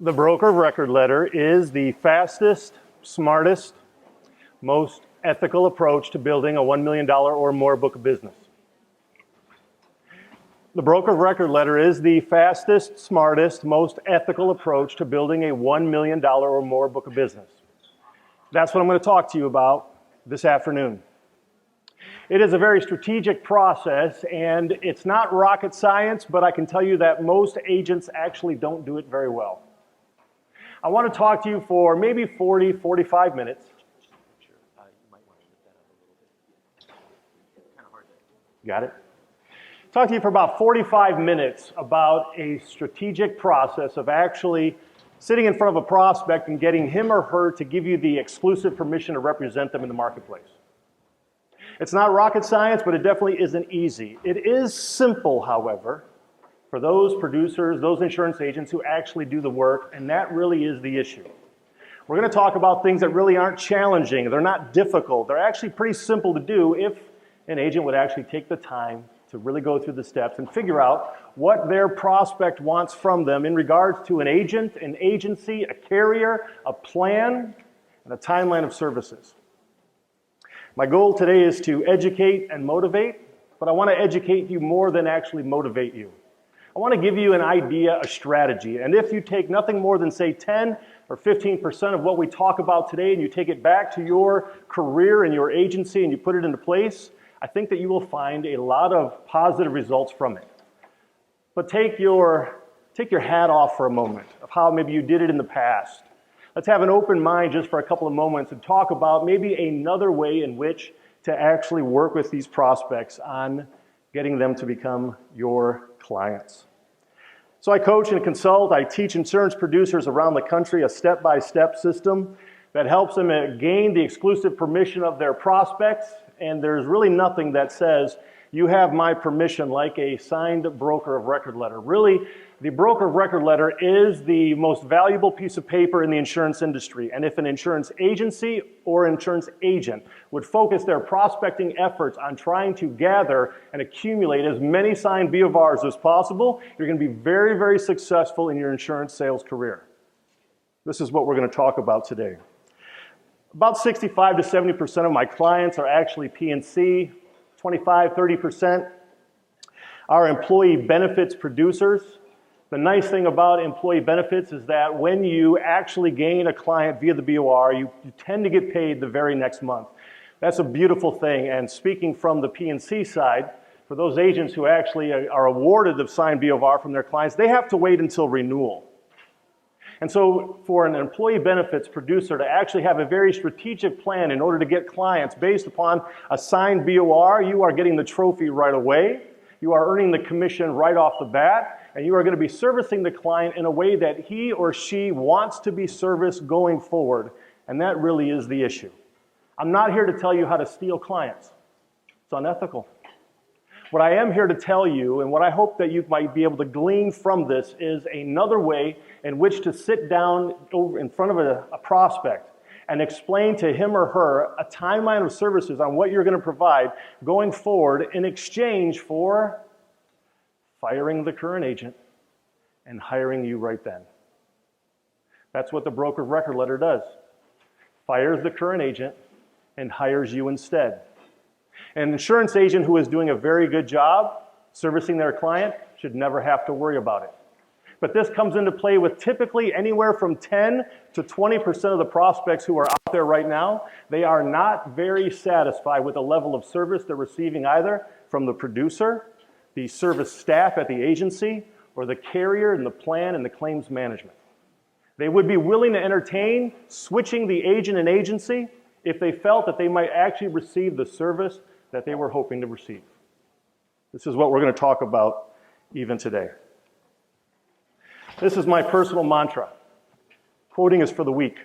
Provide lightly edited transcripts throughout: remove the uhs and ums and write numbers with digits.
The broker of record letter is the fastest, smartest, most ethical approach to building a $1 million or more book of business. The broker of record letter is the fastest, smartest, most ethical approach to building a $1 million or more book of business. That's what I'm going to talk to you about this afternoon. It is a very strategic process, and it's not rocket science, but I can tell you that most agents actually don't do it very well. I want to talk to you for maybe 40, 45 minutes. Got it? Talk to you for about 45 minutes about a strategic process of actually sitting in front of a prospect and getting him or her to give you the exclusive permission to represent them in the marketplace. It's not rocket science, but it definitely isn't easy. It is simple, however, for those producers, those insurance agents who actually do the work, and that really is the issue. We're going to talk about things that really aren't challenging. They're not difficult. They're actually pretty simple to do if an agent would actually take the time to really go through the steps and figure out what their prospect wants from them in regards to an agent, an agency, a carrier, a plan, and a timeline of services. My goal today is to educate and motivate, but I want to educate you more than actually motivate you. I want to give you an idea, a strategy, and if you take nothing more than, say, 10 or 15% of what we talk about today and you take it back to your career and your agency and you put it into place, I think that you will find a lot of positive results from it. But take your hat off for a moment of how maybe you did it in the past. Let's have an open mind just for a couple of moments and talk about maybe another way in which to actually work with these prospects on getting them to become your clients. So I coach and consult. I teach insurance producers around the country a step-by-step system that helps them gain the exclusive permission of their prospects. And there's really nothing that says, you have my permission, like a signed broker of record letter. Really, the broker of record letter is the most valuable piece of paper in the insurance industry. And if an insurance agency or insurance agent would focus their prospecting efforts on trying to gather and accumulate as many signed BOVRs as possible, you're going to be very, very successful in your insurance sales career. This is what we're going to talk about today. About 65 to 70% of my clients are actually P&C, 25, 30% are employee benefits producers. The nice thing about employee benefits is that when you actually gain a client via the BOR, you tend to get paid the very next month. That's a beautiful thing, and speaking from the P&C side, for those agents who actually are awarded the signed BOR from their clients, they have to wait until renewal. And so for an employee benefits producer to actually have a very strategic plan in order to get clients based upon a signed BOR, you are getting the trophy right away, you are earning the commission right off the bat, and you are going to be servicing the client in a way that he or she wants to be serviced going forward. And that really is the issue. I'm not here to tell you how to steal clients. It's unethical. What I am here to tell you, and what I hope that you might be able to glean from this, is another way in which to sit down in front of a prospect and explain to him or her a timeline of services on what you're going to provide going forward in exchange for firing the current agent and hiring you right then. That's what the broker of record letter does. Fires the current agent and hires you instead. An insurance agent who is doing a very good job servicing their client should never have to worry about it. But this comes into play with typically anywhere from 10 to 20% of the prospects who are out there right now. They are not very satisfied with the level of service they're receiving either from the producer, the service staff at the agency, or the carrier and the plan and the claims management. They would be willing to entertain switching the agent and agency if they felt that they might actually receive the service that they were hoping to receive. This is what we're going to talk about even today. This is my personal mantra. Quoting is for the weak.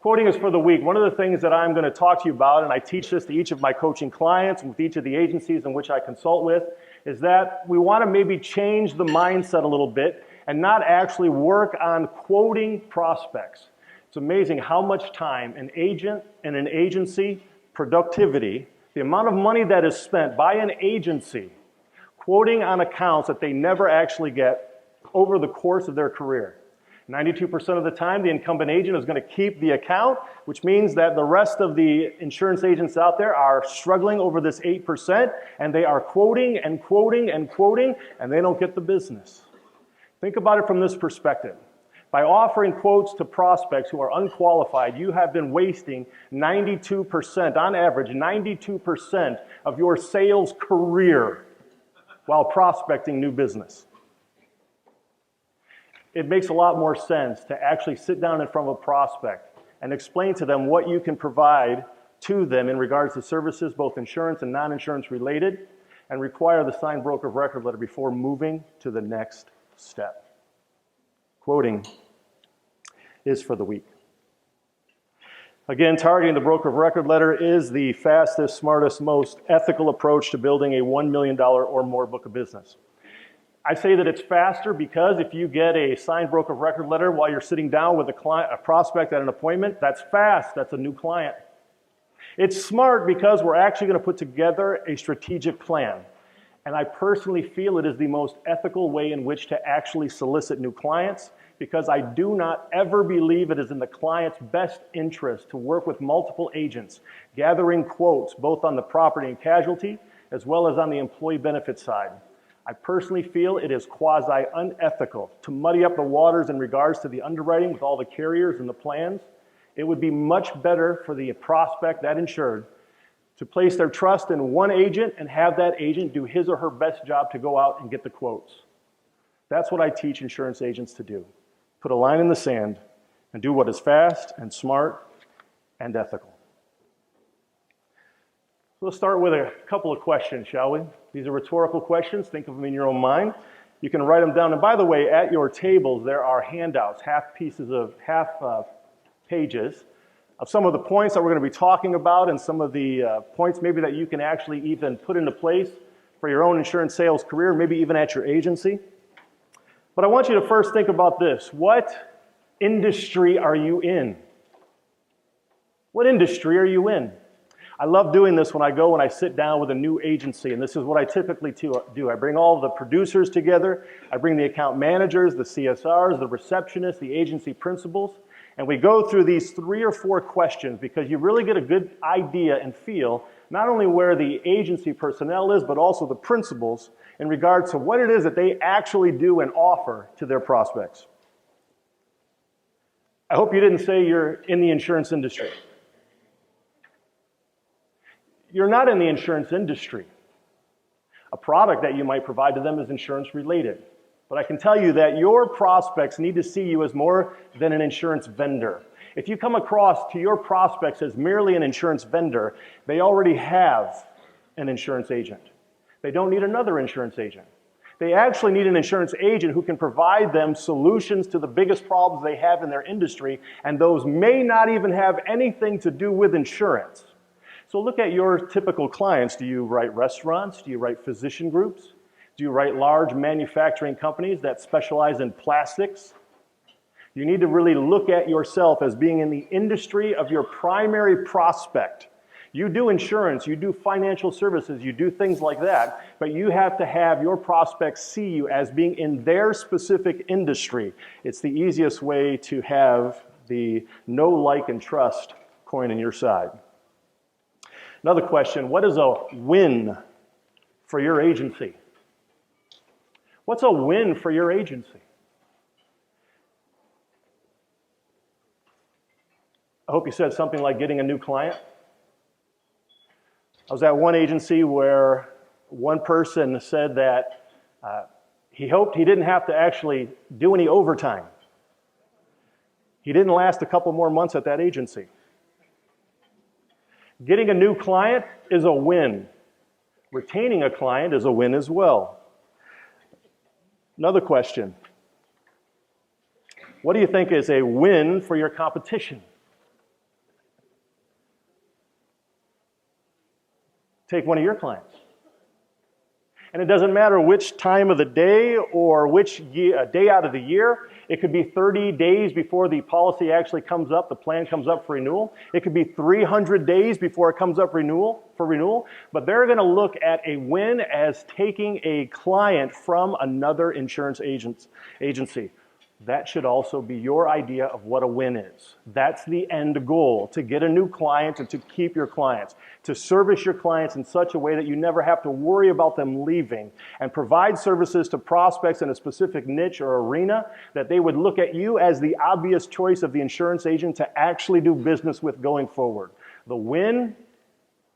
Quoting is for the weak. One of the things that I'm going to talk to you about, and I teach this to each of my coaching clients and with each of the agencies in which I consult with, is that we want to maybe change the mindset a little bit and not actually work on quoting prospects. It's amazing how much time an agent and an agency productivity, the amount of money that is spent by an agency quoting on accounts that they never actually get over the course of their career. 92% of the time, the incumbent agent is going to keep the account, which means that the rest of the insurance agents out there are struggling over this 8%, and they are quoting and quoting and quoting, and they don't get the business. Think about it from this perspective. By offering quotes to prospects who are unqualified, you have been wasting 92%, on average, 92% of your sales career while prospecting new business. It makes a lot more sense to actually sit down in front of a prospect and explain to them what you can provide to them in regards to services, both insurance and non-insurance related, and require the signed broker of record letter before moving to the next step. Quoting is for the weak. Again, targeting the broker of record letter is the fastest, smartest, most ethical approach to building a $1 million or more book of business. I say that it's faster because if you get a signed broker of record letter while you're sitting down with a prospect at an appointment, that's fast, that's a new client. It's smart because we're actually going to put together a strategic plan. And I personally feel it is the most ethical way in which to actually solicit new clients, because I do not ever believe it is in the client's best interest to work with multiple agents, gathering quotes both on the property and casualty as well as on the employee benefit side. I personally feel it is quasi-unethical to muddy up the waters in regards to the underwriting with all the carriers and the plans. It would be much better for the prospect, that insured, to place their trust in one agent and have that agent do his or her best job to go out and get the quotes. That's what I teach insurance agents to do. Put a line in the sand and do what is fast and smart and ethical. So let's start with a couple of questions, shall we? These are rhetorical questions. Think of them in your own mind. You can write them down. And by the way, at your tables, there are handouts, half pages of some of the points that we're going to be talking about and some of the points maybe that you can actually even put into place for your own insurance sales career, maybe even at your agency. But I want you to first think about this. What industry are you in? What industry are you in? I love doing this when I sit down with a new agency, and this is what I typically do. I bring all the producers together, I bring the account managers, the CSRs, the receptionists, the agency principals, and we go through these 3 or 4 questions because you really get a good idea and feel not only where the agency personnel is, but also the principals in regards to what it is that they actually do and offer to their prospects. I hope you didn't say you're in the insurance industry. You're not in the insurance industry. A product that you might provide to them is insurance related. But I can tell you that your prospects need to see you as more than an insurance vendor. If you come across to your prospects as merely an insurance vendor, they already have an insurance agent. They don't need another insurance agent. They actually need an insurance agent who can provide them solutions to the biggest problems they have in their industry, and those may not even have anything to do with insurance. So look at your typical clients. Do you write restaurants? Do you write physician groups? Do you write large manufacturing companies that specialize in plastics? You need to really look at yourself as being in the industry of your primary prospect. You do insurance, you do financial services, you do things like that, but you have to have your prospects see you as being in their specific industry. It's the easiest way to have the know, like, and trust coin in your side. Another question, what is a win for your agency? What's a win for your agency? I hope you said something like getting a new client. I was at one agency where one person said that he hoped he didn't have to actually do any overtime. He didn't last a couple more months at that agency. Getting a new client is a win. Retaining a client is a win as well. Another question. What do you think is a win for your competition? Take one of your clients. And it doesn't matter which time of the day or which day out of the year. It could be 30 days before the policy actually comes up, the plan comes up for renewal. It could be 300 days before it comes up for renewal. But they're going to look at a win as taking a client from another insurance agency. That should also be your idea of what a win is. That's the end goal, to get a new client and to keep your clients, to service your clients in such a way that you never have to worry about them leaving, and provide services to prospects in a specific niche or arena that they would look at you as the obvious choice of the insurance agent to actually do business with going forward. The win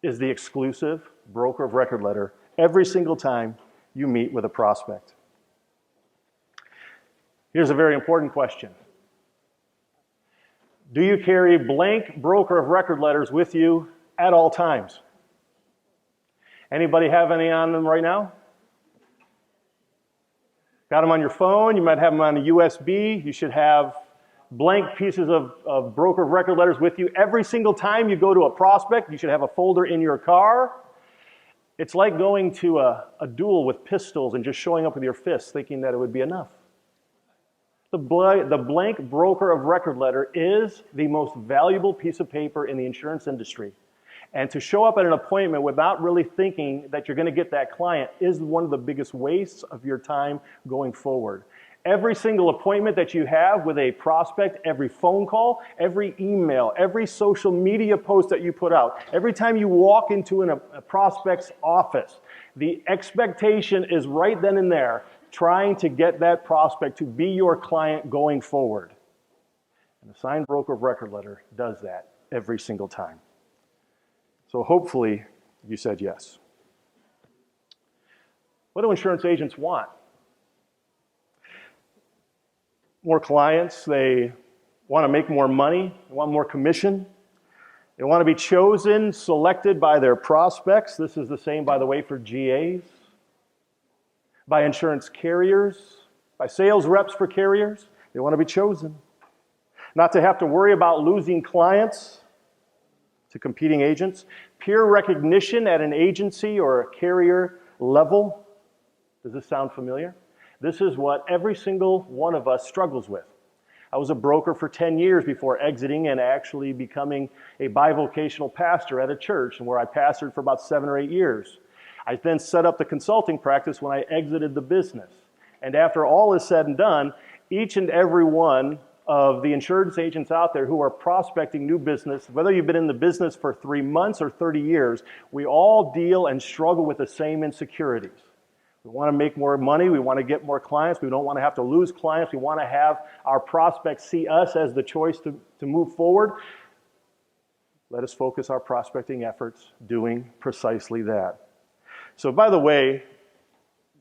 is the exclusive broker of record letter every single time you meet with a prospect. Here's a very important question. Do you carry blank broker of record letters with you at all times? Anybody have any on them right now? Got them on your phone, you might have them on a USB. You should have blank pieces of broker of record letters with you. Every single time you go to a prospect, you should have a folder in your car. It's like going to a duel with pistols and just showing up with your fists thinking that it would be enough. The blank broker of record letter is the most valuable piece of paper in the insurance industry. And to show up at an appointment without really thinking that you're going to get that client is one of the biggest wastes of your time going forward. Every single appointment that you have with a prospect, every phone call, every email, every social media post that you put out, every time you walk into a prospect's office, the expectation is right then and there trying to get that prospect to be your client going forward. And the signed broker of record letter does that every single time. So hopefully you said yes. What do insurance agents want? More clients, they want to make more money, they want more commission. They want to be chosen, selected by their prospects. This is the same, by the way, for GAs. By insurance carriers, by sales reps for carriers. They want to be chosen. Not to have to worry about losing clients to competing agents. Peer recognition at an agency or a carrier level. Does this sound familiar? This is what every single one of us struggles with. I was a broker for 10 years before exiting and actually becoming a bivocational pastor at a church, and where I pastored for about 7 or 8 years. I then set up the consulting practice when I exited the business. And after all is said and done, each and every one of the insurance agents out there who are prospecting new business, whether you've been in the business for 3 months or 30 years, we all deal and struggle with the same insecurities. We want to make more money, we want to get more clients, we don't want to have to lose clients, we want to have our prospects see us as the choice to move forward. Let us focus our prospecting efforts doing precisely that. So by the way,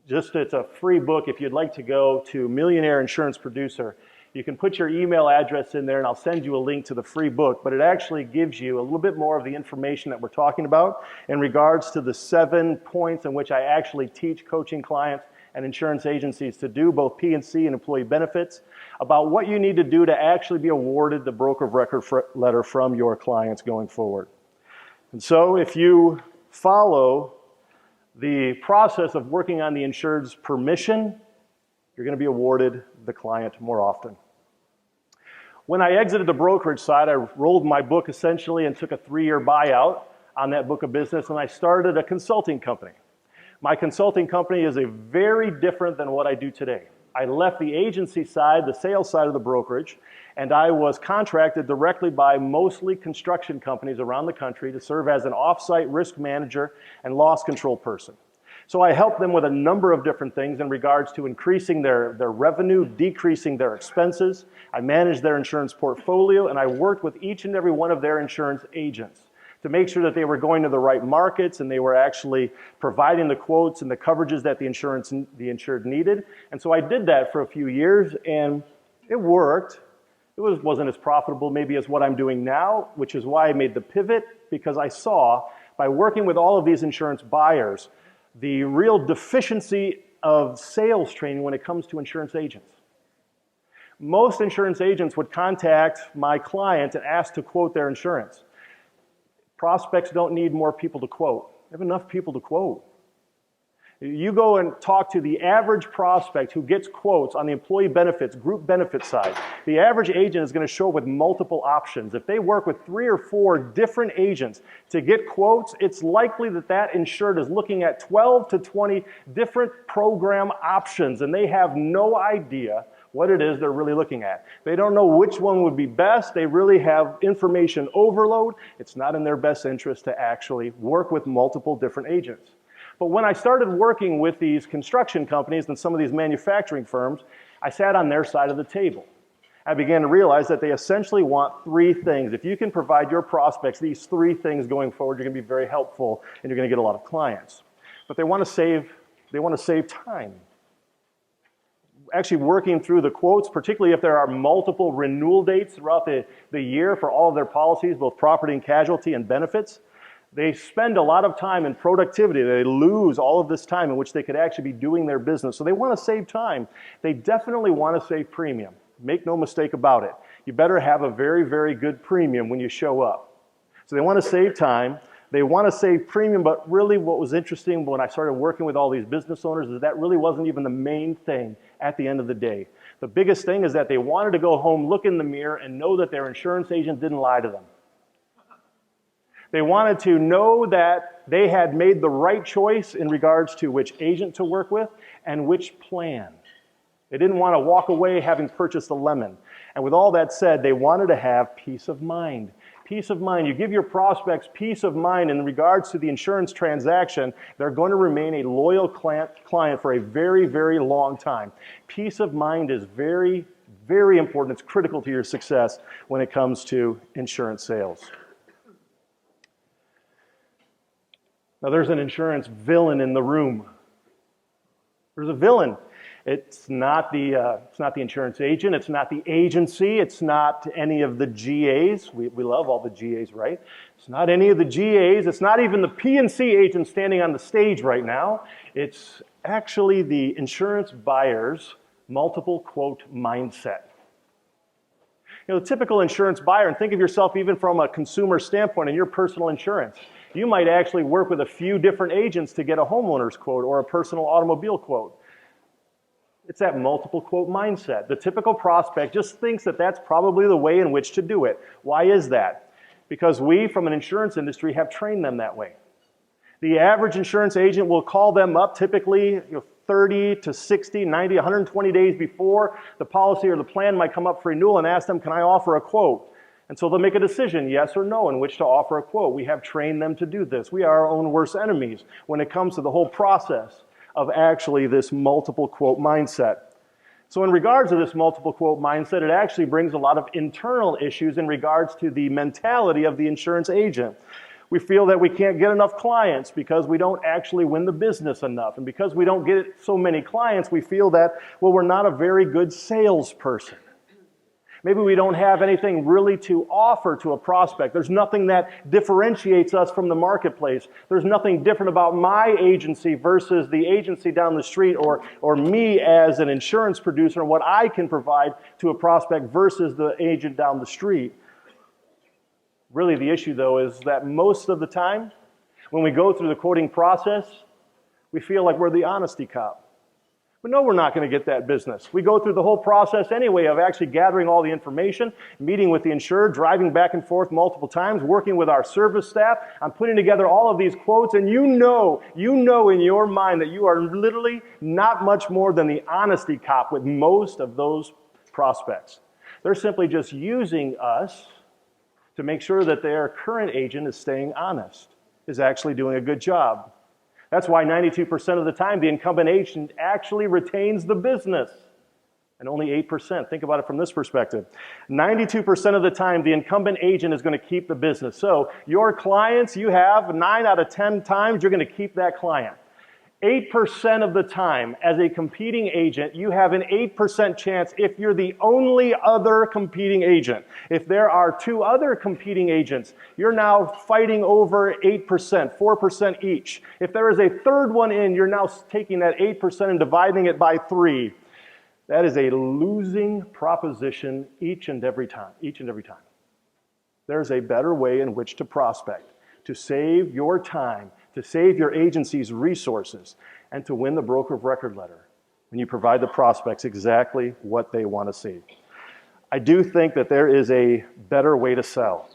it's a free book. If you'd like to go to Millionaire Insurance Producer, you can put your email address in there and I'll send you a link to the free book, but it actually gives you a little bit more of the information that we're talking about in regards to the 7 points in which I actually teach coaching clients and insurance agencies to do both P&C and employee benefits, about what you need to do to actually be awarded the broker of record letter from your clients going forward. And so if you follow the process of working on the insured's permission, you're going to be awarded the client more often. When I exited the brokerage side, I rolled my book essentially and took a 3-year buyout on that book of business, and I started a consulting company. My consulting company is very different than what I do today. I left the agency side, the sales side of the brokerage, and I was contracted directly by mostly construction companies around the country to serve as an off-site risk manager and loss control person. So I helped them with a number of different things in regards to increasing their revenue, decreasing their expenses. I managed their insurance portfolio, and I worked with each and every one of their insurance agents to make sure that they were going to the right markets and they were actually providing the quotes and the coverages that the insured needed. And so I did that for a few years, and it worked. It wasn't as profitable maybe as what I'm doing now, which is why I made the pivot, because I saw, by working with all of these insurance buyers, the real deficiency of sales training when it comes to insurance agents. Most insurance agents would contact my client and ask to quote their insurance. Prospects don't need more people to quote. They have enough people to quote. You go and talk to the average prospect who gets quotes on the employee benefits, group benefits side. The average agent is going to show up with multiple options. If they work with 3 or 4 different agents to get quotes, it's likely that that insured is looking at 12 to 20 different program options, and they have no idea what it is they're really looking at. They don't know which one would be best. They really have information overload. It's not in their best interest to actually work with multiple different agents. But when I started working with these construction companies and some of these manufacturing firms, I sat on their side of the table. I began to realize that they essentially want 3 things. If you can provide your prospects these 3 things going forward, you're going to be very helpful and you're going to get a lot of clients. But they want to save time. Actually working through the quotes, particularly if there are multiple renewal dates throughout the year for all of their policies, both property and casualty and benefits, they spend a lot of time in productivity. They lose all of this time in which they could actually be doing their business. So they want to save time. They definitely want to save premium. Make no mistake about it. You better have a very, very good premium when you show up. So they want to save time. They want to save premium, but really what was interesting when I started working with all these business owners is that really wasn't even the main thing at the end of the day. The biggest thing is that they wanted to go home, look in the mirror, and know that their insurance agent didn't lie to them. They wanted to know that they had made the right choice in regards to which agent to work with and which plan. They didn't want to walk away having purchased a lemon. And with all that said, they wanted to have peace of mind. Peace of mind. You give your prospects peace of mind in regards to the insurance transaction, they're going to remain a loyal client for a very, very long time. Peace of mind is very, very important. It's critical to your success when it comes to insurance sales. Now there's an insurance villain in the room. There's a villain. It's not the insurance agent. It's not the agency. It's not any of the GAs. We love all the GAs, right? It's not any of the GAs. It's not even the P&C agent standing on the stage right now. It's actually the insurance buyer's multiple quote mindset. You know, the typical insurance buyer, and think of yourself even from a consumer standpoint in your personal insurance. You might actually work with a few different agents to get a homeowner's quote or a personal automobile quote. It's that multiple quote mindset. The typical prospect just thinks that that's probably the way in which to do it. Why is that? Because we, from an insurance industry, have trained them that way. The average insurance agent will call them up typically 30 to 60, 90, 120 days before the policy or the plan might come up for renewal and ask them, can I offer a quote? And so they'll make a decision, yes or no, in which to offer a quote. We have trained them to do this. We are our own worst enemies when it comes to the whole process of actually this multiple quote mindset. So in regards to this multiple quote mindset, it actually brings a lot of internal issues in regards to the mentality of the insurance agent. We feel that we can't get enough clients because we don't actually win the business enough. And because we don't get so many clients, we feel that, well, we're not a very good salesperson. Maybe we don't have anything really to offer to a prospect. There's nothing that differentiates us from the marketplace. There's nothing different about my agency versus the agency down the street or me as an insurance producer and what I can provide to a prospect versus the agent down the street. Really the issue though is that most of the time when we go through the quoting process, we feel like we're the honesty cop. But no, we're not going to get that business. We go through the whole process anyway of actually gathering all the information, meeting with the insured, driving back and forth multiple times, working with our service staff on putting together all of these quotes, and you know in your mind that you are literally not much more than the honesty cop with most of those prospects. They're simply just using us to make sure that their current agent is staying honest, is actually doing a good job. That's why 92% of the time the incumbent agent actually retains the business, and only 8%. Think about it from this perspective. 92% of the time the incumbent agent is going to keep the business. So your clients, you have 9 out of 10 times you're going to keep that client. 8% of the time as a competing agent, you have an 8% chance if you're the only other competing agent. If there are 2 other competing agents, you're now fighting over 8%, 4% each. If there is a third one in, you're now taking that 8% and dividing it by 3. That is a losing proposition each and every time. There's a better way in which to prospect, to save your time, to save your agency's resources, and to win the broker of record letter when you provide the prospects exactly what they want to see. I do think that there is a better way to sell.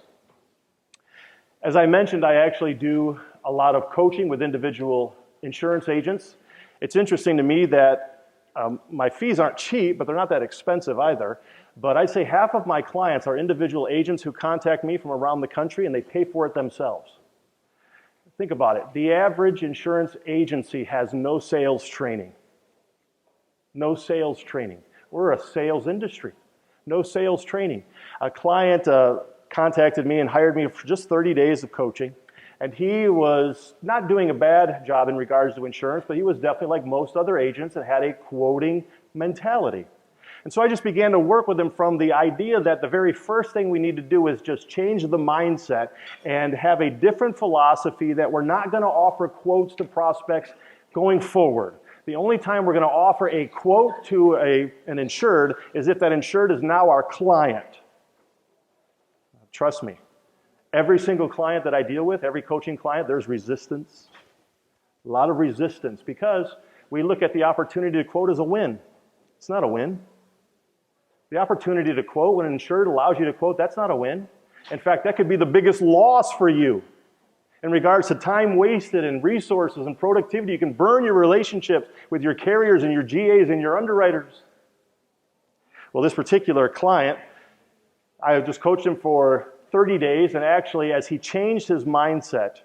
As I mentioned, I actually do a lot of coaching with individual insurance agents. It's interesting to me that my fees aren't cheap, but they're not that expensive either. But I'd say half of my clients are individual agents who contact me from around the country and they pay for it themselves. Think about it. The average insurance agency has no sales training. No sales training. We're a sales industry. No sales training. A client contacted me and hired me for just 30 days of coaching. And he was not doing a bad job in regards to insurance, but he was definitely like most other agents that had a quoting mentality. And so I just began to work with him from the idea that the very first thing we need to do is just change the mindset and have a different philosophy that we're not going to offer quotes to prospects going forward. The only time we're going to offer a quote to an insured is if that insured is now our client. Trust me, every single client that I deal with, every coaching client, there's resistance. A lot of resistance because we look at the opportunity to quote as a win. It's not a win. The opportunity to quote when an insured allows you to quote, that's not a win. In fact, that could be the biggest loss for you. In regards to time wasted and resources and productivity, you can burn your relationships with your carriers and your GAs and your underwriters. Well, this particular client, I just coached him for 30 days, and actually as he changed his mindset,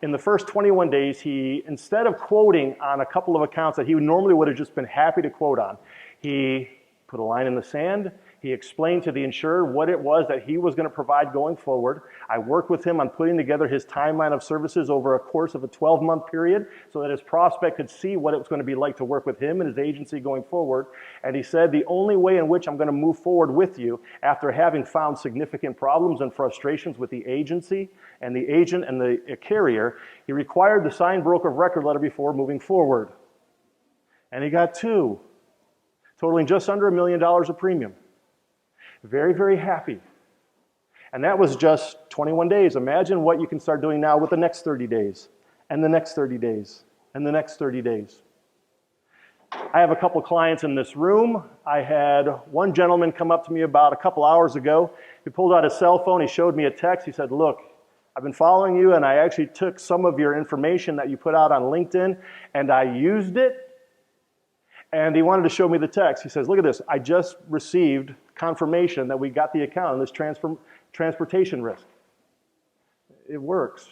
in the first 21 days, he, instead of quoting on a couple of accounts that he normally would have just been happy to quote on, he put a line in the sand. He explained to the insurer what it was that he was going to provide going forward. I worked with him on putting together his timeline of services over a course of a 12-month period so that his prospect could see what it was going to be like to work with him and his agency going forward. And he said, the only way in which I'm going to move forward with you after having found significant problems and frustrations with the agency and the agent and the carrier, he required the signed broker of record letter before moving forward. And he got 2, totaling just under $1 million of premium. Very, very happy. And that was just 21 days. Imagine what you can start doing now with the next 30 days, and the next 30 days, and the next 30 days. I have a couple clients in this room. I had one gentleman come up to me about a couple hours ago. He pulled out his cell phone. He showed me a text. He said, look, I've been following you, and I actually took some of your information that you put out on LinkedIn, and I used it. And he wanted to show me the text. He says, look at this. I just received confirmation that we got the account on this transportation risk. It works.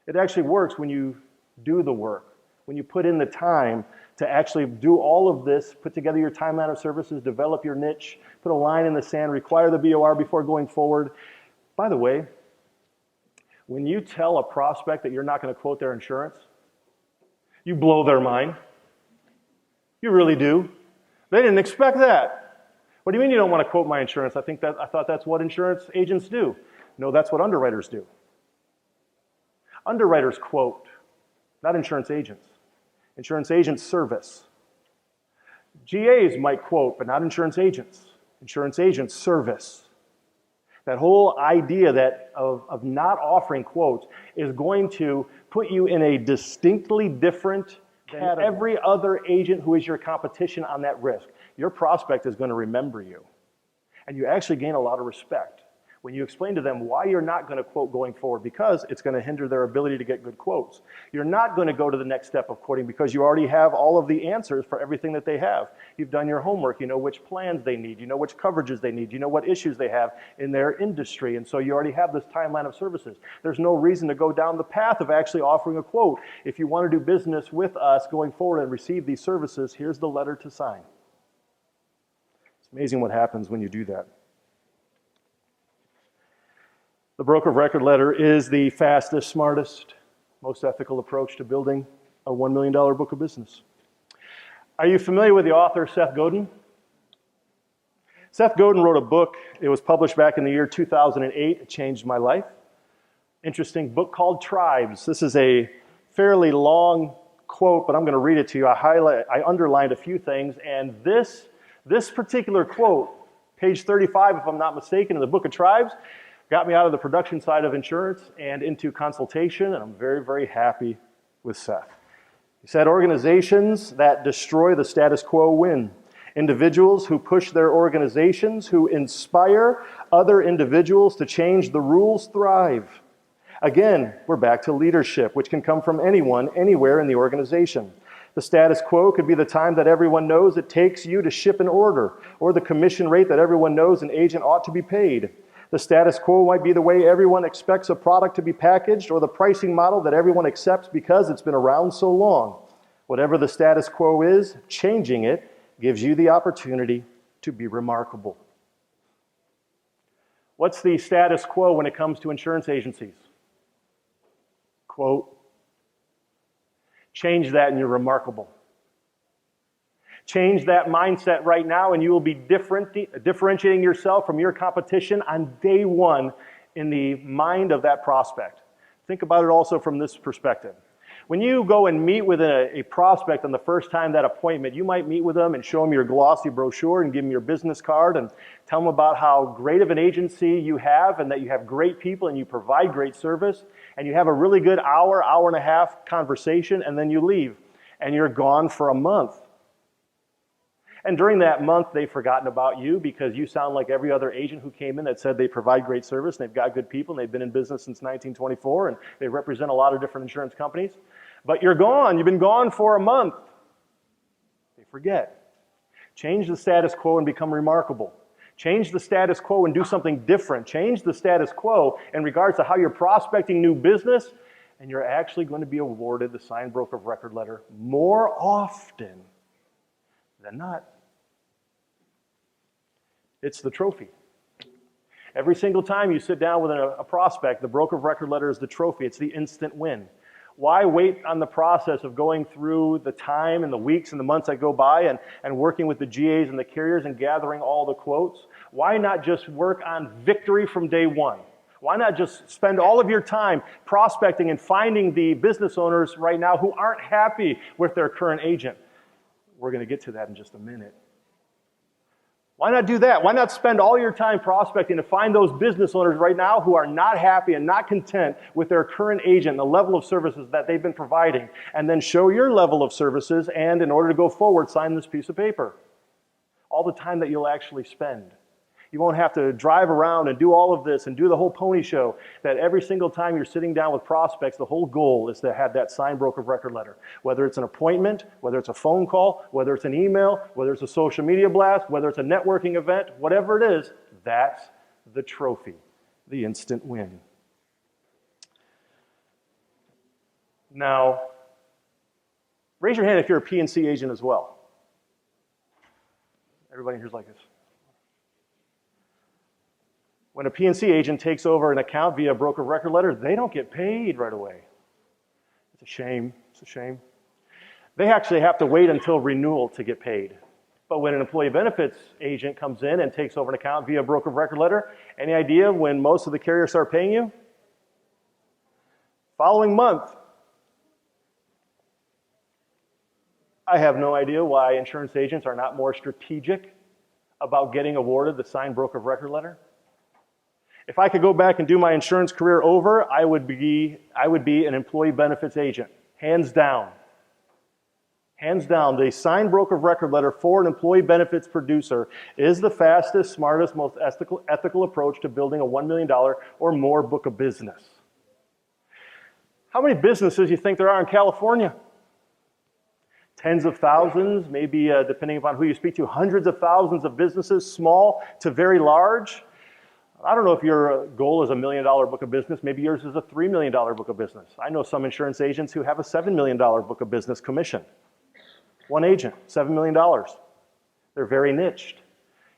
It actually works when you do the work, when you put in the time to actually do all of this, put together your timeline of services, develop your niche, put a line in the sand, require the BOR before going forward. By the way, when you tell a prospect that you're not going to quote their insurance, you blow their mind. You really do. They didn't expect that. What do you mean you don't want to quote my insurance? I thought that's what insurance agents do. No, that's what underwriters do. Underwriters quote, not insurance agents. Insurance agents service. GAs might quote, but not insurance agents. Insurance agents service. That whole idea of not offering quotes is going to put you in a distinctly different than every other agent who is your competition on that risk. Your prospect is going to remember you. And you actually gain a lot of respect when you explain to them why you're not going to quote going forward, because it's going to hinder their ability to get good quotes. You're not going to go to the next step of quoting because you already have all of the answers for everything that they have. You've done your homework. You know which plans they need. You know which coverages they need. You know what issues they have in their industry. And so you already have this timeline of services. There's no reason to go down the path of actually offering a quote. If you want to do business with us going forward and receive these services, here's the letter to sign. It's amazing what happens when you do that. The broker of record letter is the fastest, smartest, most ethical approach to building a $1 million book of business. Are you familiar with the author Seth Godin? Seth Godin wrote a book. It was published back in the year 2008. It changed my life. Interesting book called Tribes. This is a fairly long quote, but I'm going to read it to you. I underlined a few things, and this particular quote, page 35, if I'm not mistaken, in the book of Tribes, got me out of the production side of insurance and into consultation, and I'm very, very happy with Seth. He said, organizations that destroy the status quo win. Individuals who push their organizations, who inspire other individuals to change the rules, thrive. Again, we're back to leadership, which can come from anyone, anywhere in the organization. The status quo could be the time that everyone knows it takes you to ship an order, or the commission rate that everyone knows an agent ought to be paid. The status quo might be the way everyone expects a product to be packaged, or the pricing model that everyone accepts because it's been around so long. Whatever the status quo is, changing it gives you the opportunity to be remarkable. What's the status quo when it comes to insurance agencies? Quote, change that and you're remarkable. Change that mindset right now and you will be differentiating yourself from your competition on day one in the mind of that prospect. Think about it also from this perspective. When you go and meet with a prospect on the first time that appointment, you might meet with them and show them your glossy brochure and give them your business card and tell them about how great of an agency you have and that you have great people and you provide great service and you have a really good hour, hour and a half conversation and then you leave and you're gone for a month. And during that month, they've forgotten about you because you sound like every other agent who came in that said they provide great service and they've got good people and they've been in business since 1924 and they represent a lot of different insurance companies. But you're gone. You've been gone for a month. They forget. Change the status quo and become remarkable. Change the status quo and do something different. Change the status quo in regards to how you're prospecting new business, and you're actually going to be awarded the signed broker of record letter more often than not. It's the trophy. Every single time you sit down with a prospect, the broker of record letter is the trophy. It's the instant win. Why wait on the process of going through the time and the weeks and the months that go by and working with the GAs and the carriers and gathering all the quotes? Why not just work on victory from day one? Why not just spend all of your time prospecting and finding the business owners right now who aren't happy with their current agent? We're going to get to that in just a minute. Why not do that? Why not spend all your time prospecting to find those business owners right now who are not happy and not content with their current agent and the level of services that they've been providing, and then show your level of services and, in order to go forward, sign this piece of paper? All the time that you'll actually spend. You won't have to drive around and do all of this and do the whole pony show. That every single time you're sitting down with prospects, the whole goal is to have that signed broker of record letter. Whether it's an appointment, whether it's a phone call, whether it's an email, whether it's a social media blast, whether it's a networking event, whatever it is, that's the trophy, the instant win. Now, raise your hand if you're a P&C agent as well. Everybody here's like this. When a P&C agent takes over an account via a broker of record letter, they don't get paid right away. It's a shame. It's a shame. They actually have to wait until renewal to get paid. But when an employee benefits agent comes in and takes over an account via a broker of record letter, any idea when most of the carriers start paying you? Following month. I have no idea why insurance agents are not more strategic about getting awarded the signed broker of record letter. If I could go back and do my insurance career over, I would be an employee benefits agent, hands down. Hands down, the signed broker of record letter for an employee benefits producer is the fastest, smartest, most ethical approach to building a $1 million or more book of business. How many businesses do you think there are in California? Tens of thousands, maybe depending upon who you speak to, hundreds of thousands of businesses, small to very large. I don't know if your goal is a $1 million book of business. Maybe yours is a $3 million book of business. I know some insurance agents who have a $7 million book of business commission. One agent, $7 million. They're very niched.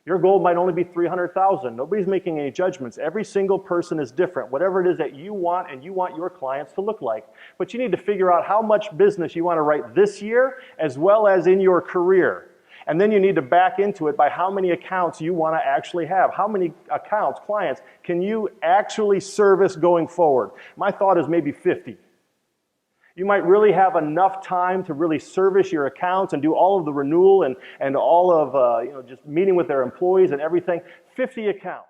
Your goal might only be $300,000. Nobody's making any judgments. Every single person is different. Whatever it is that you want and you want your clients to look like. But you need to figure out how much business you want to write this year as well as in your career. And then you need to back into it by how many accounts you want to actually have. How many accounts, clients, can you actually service going forward? My thought is maybe 50. You might really have enough time to really service your accounts and do all of the renewal and all of just meeting with their employees and everything. 50 accounts.